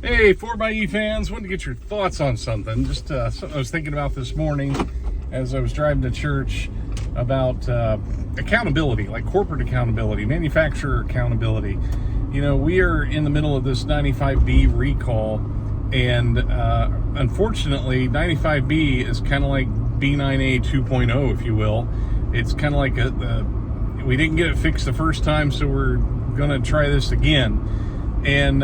Hey, 4xe fans, wanted to get your thoughts on something. Just something I was thinking about this morning as I was driving to church about accountability, like corporate accountability, manufacturer accountability. You know, we are in the middle of this 95B recall, and unfortunately, 95B is kind of like B9A 2.0, if you will. It's kind of like we didn't get it fixed the first time, so we're going to try this again. And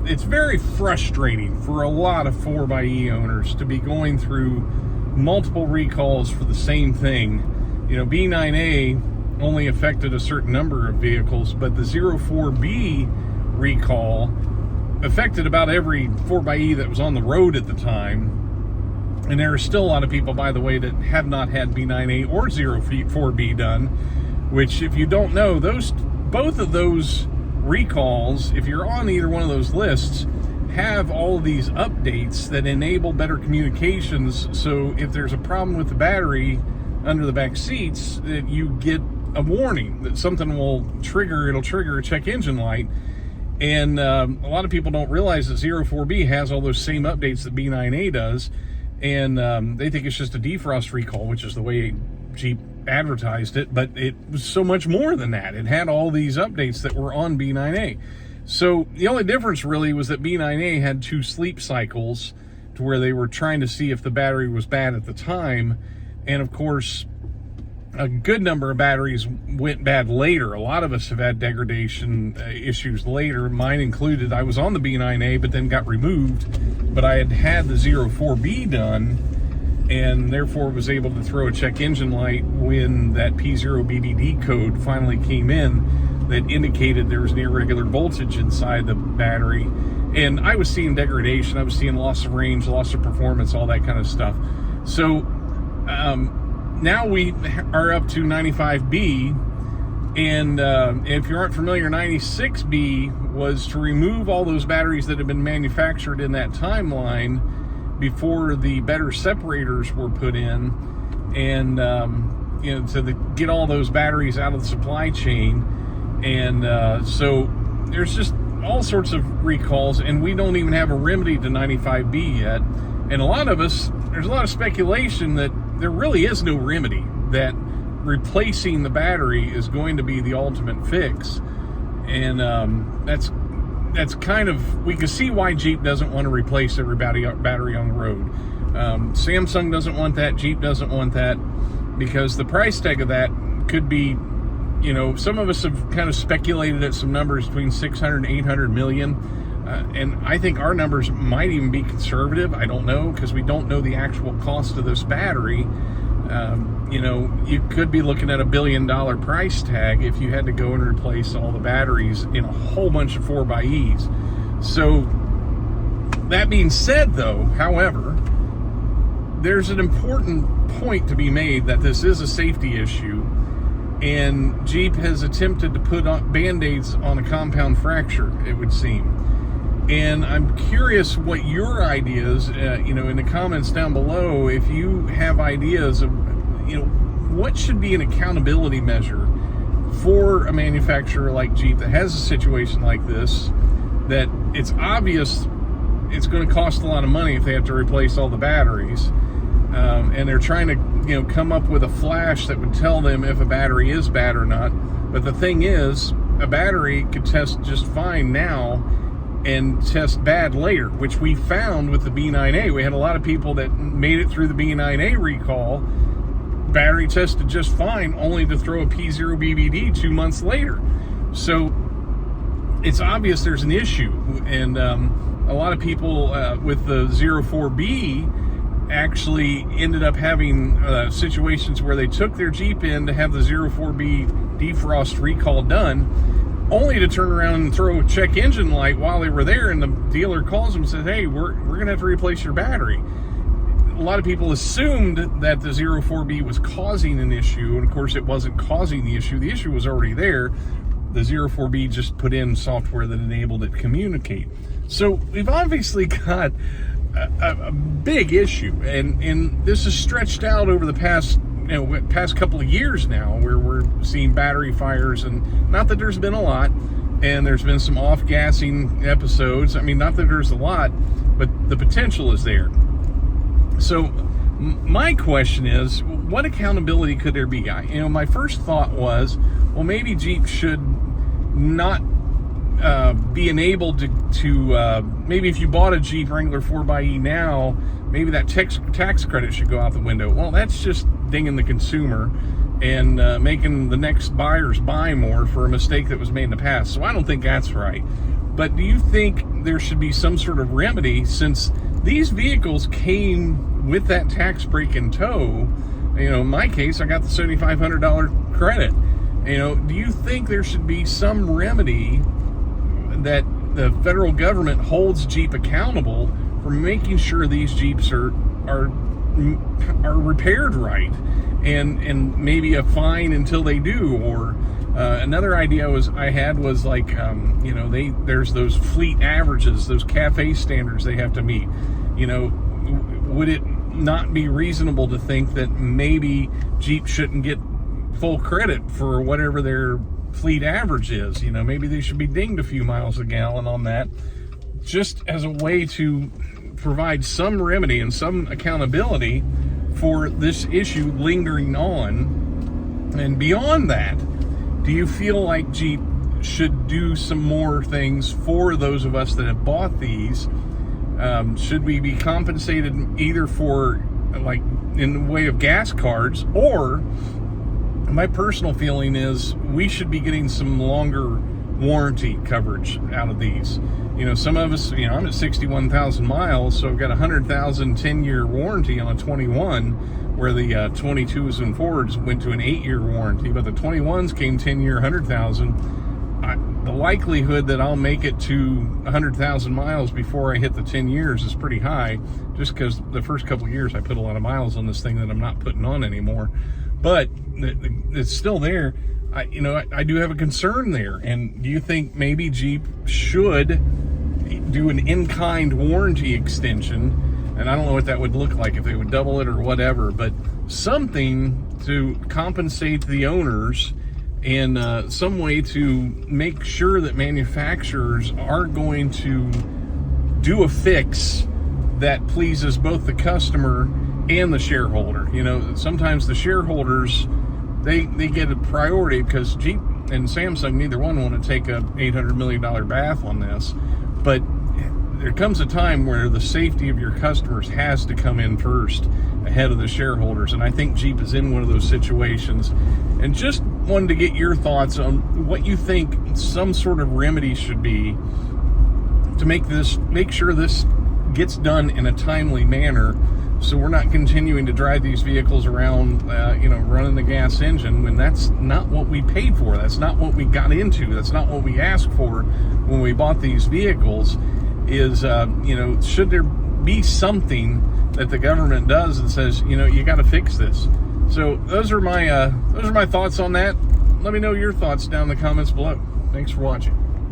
it's very frustrating for a lot of 4xe owners to be going through multiple recalls for the same thing. You know, B9A only affected a certain number of vehicles, but the 04B recall affected about every 4xe that was on the road at the time. And there are still a lot of people, by the way, that have not had B9A or 04B done, which, if you don't know, both of those recalls, if you're on either one of those lists, have all of these updates that enable better communications. So if there's a problem with the battery under the back seats, that you get a warning that something will trigger. It'll trigger a check engine light. And a lot of people don't realize that 04B has all those same updates that B9A does, and they think it's just a defrost recall, which is the way Jeep advertised it, but it was so much more than that. It had all these updates that were on B9A. So the only difference really was that B9A had 2 sleep cycles to where they were trying to see if the battery was bad at the time. And of course, a good number of batteries went bad later. A lot of us have had degradation issues later, mine included. I was on the B9A, but then got removed, but I had the 04B done, and therefore was able to throw a check engine light when that P0BBD code finally came in that indicated there was an irregular voltage inside the battery. And I was seeing degradation, I was seeing loss of range, loss of performance, all that kind of stuff. So now we are up to 95B, and if you aren't familiar, 96B was to remove all those batteries that had been manufactured in that timeline before the better separators were put in, and you know, to get all those batteries out of the supply chain. And so there's just all sorts of recalls, and we don't even have a remedy to 95B yet. And a lot of us, there's a lot of speculation that there really is no remedy, that replacing the battery is going to be the ultimate fix. And that's kind of, we can see why Jeep doesn't want to replace every battery on the road. Samsung doesn't want that, Jeep doesn't want that, because the price tag of that could be, you know, some of us have kind of speculated at some numbers between 600 and 800 million. And I think our numbers might even be conservative. I don't know, because we don't know the actual cost of this battery. You know, you could be looking at $1 billion price tag if you had to go and replace all the batteries in a whole bunch of 4xEs. So that being said, though, however, there's an important point to be made that this is a safety issue, and Jeep has attempted to put on Band-Aids on a compound fracture, it would seem. And I'm curious what your ideas, you know, in the comments down below, if you have ideas of, you know, what should be an accountability measure for a manufacturer like Jeep that has a situation like this, that it's obvious it's going to cost a lot of money if they have to replace all the batteries, and they're trying to, you know, come up with a flash that would tell them if a battery is bad or not. But the thing is, a battery could test just fine now and test bad later, which we found with the B9A. We had a lot of people that made it through the B9A recall, battery tested just fine, only to throw a P0BBD 2 months later. So it's obvious there's an issue. And a lot of people with the 04B actually ended up having situations where they took their Jeep in to have the 04B defrost recall done, only to turn around and throw a check engine light while they were there, and the dealer calls them and says, hey, we're going to have to replace your battery. A lot of people assumed that the 04B was causing an issue, and of course it wasn't causing the issue. The issue was already there. The 04B just put in software that enabled it to communicate. So we've obviously got a big issue, and this is stretched out over the past couple of years now, where we're seeing battery fires, and not that there's been a lot, and there's been some off-gassing episodes. I mean, not that there's a lot, but the potential is there. So my question is, what accountability could there be, guy? My first thought was, well, maybe Jeep should not be enabled to maybe if you bought a Jeep Wrangler 4xe now, maybe that tax credit should go out the window. Well, that's just dinging the consumer and making the next buyers buy more for a mistake that was made in the past. So I don't think that's right. But do you think there should be some sort of remedy, since these vehicles came with that tax break in tow? In my case, I got the $7,500 credit. Do you think there should be some remedy that the federal government holds Jeep accountable for making sure these Jeeps are repaired right, and maybe a fine until they do? Or another idea I had was like, there's those fleet averages, those CAFE standards they have to meet. Would it not be reasonable to think that maybe Jeep shouldn't get full credit for whatever their fleet average is? Maybe they should be dinged a few miles a gallon on that, just as a way to provide some remedy and some accountability for this issue lingering on. And beyond that, do you feel like Jeep should do some more things for those of us that have bought these? Should we be compensated either for, like, in the way of gas cards, or my personal feeling is we should be getting some longer warranty coverage out of these. Some of us, I'm at 61,000 miles, so I've got 100,000 10-year warranty on a 21, where the 22s and Fords went to an 8-year warranty, but the 21s came 10-year, 100,000. The likelihood that I'll make it to 100,000 miles before I hit the 10 years is pretty high, just because the first couple of years I put a lot of miles on this thing that I'm not putting on anymore. But it's still there. I do have a concern there. And do you think maybe Jeep should do an in-kind warranty extension? And I don't know what that would look like, if they would double it or whatever, but something to compensate the owners, and some way to make sure that manufacturers are going to do a fix that pleases both the customer and the shareholder. Sometimes the shareholders, they get a priority because Jeep and Samsung, neither one want to take a $800 million bath on this. But there comes a time where the safety of your customers has to come in first, ahead of the shareholders. And I think Jeep is in one of those situations. And just wanted to get your thoughts on what you think some sort of remedy should be to make sure this gets done in a timely manner, so we're not continuing to drive these vehicles around, running the gas engine, when that's not what we paid for. That's not what we got into. That's not what we asked for when we bought these vehicles. Should there be something that the government does that says, you got to fix this? So those are my thoughts on that. Let me know your thoughts down in the comments below. Thanks for watching.